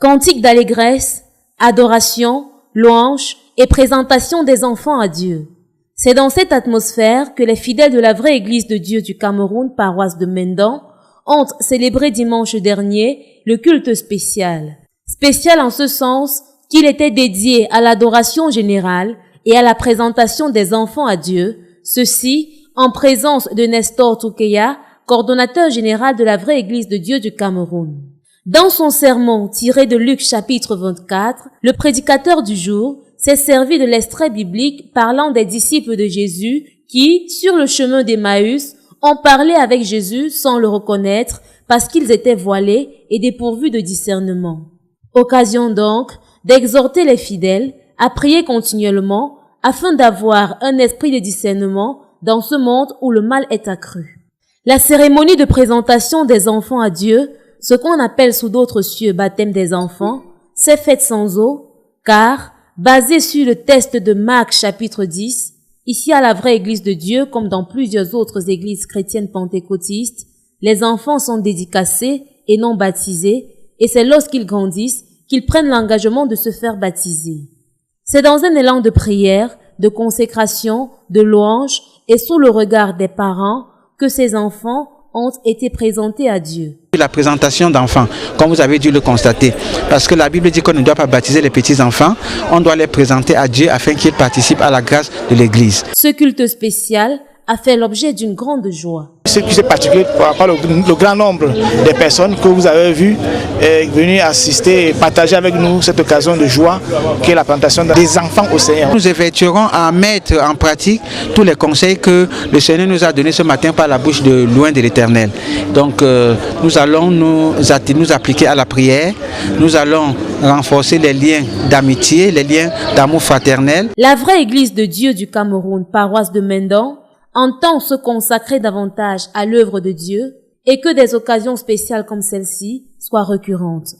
Cantique d'allégresse, adoration, louange et présentation des enfants à Dieu. C'est dans cette atmosphère que les fidèles de la vraie Église de Dieu du Cameroun, paroisse de Mendan, ont célébré dimanche dernier le culte spécial. Spécial en ce sens qu'il était dédié à l'adoration générale et à la présentation des enfants à Dieu, ceci en présence de Nestor Toukeya, coordonnateur général de la vraie Église de Dieu du Cameroun. Dans son sermon tiré de Luc chapitre 24, le prédicateur du jour s'est servi de l'extrait biblique parlant des disciples de Jésus qui, sur le chemin d'Emmaüs, ont parlé avec Jésus sans le reconnaître parce qu'ils étaient voilés et dépourvus de discernement. Occasion donc d'exhorter les fidèles à prier continuellement afin d'avoir un esprit de discernement dans ce monde où le mal est accru. La cérémonie de présentation des enfants à Dieu, ce qu'on appelle sous d'autres cieux baptême des enfants, s'est faite sans eau, car, basée sur le test de Marc chapitre 10, ici à la vraie Église de Dieu, comme dans plusieurs autres églises chrétiennes pentecôtistes, les enfants sont dédicacés et non baptisés, et c'est lorsqu'ils grandissent qu'ils prennent l'engagement de se faire baptiser. C'est dans un élan de prière, de consécration, de louange, et sous le regard des parents, que ces enfants ont été présentés à Dieu. La présentation d'enfants, comme vous avez dû le constater, parce que la Bible dit qu'on ne doit pas baptiser les petits-enfants, on doit les présenter à Dieu afin qu'ils participent à la grâce de l'Église. Ce culte spécial a fait l'objet d'une grande joie. Ce qui s'est particulier par le grand nombre de personnes que vous avez vues venir assister et partager avec nous cette occasion de joie qui est la présentation des enfants au Seigneur. Nous évertuerons à mettre en pratique tous les conseils que le Seigneur nous a donnés ce matin par la bouche de loin de l'Éternel. Donc nous allons nous appliquer à la prière, nous allons renforcer les liens d'amitié, les liens d'amour fraternel. La vraie Église de Dieu du Cameroun, paroisse de Mendan, entend se consacrer davantage à l'œuvre de Dieu et que des occasions spéciales comme celle-ci soient récurrentes.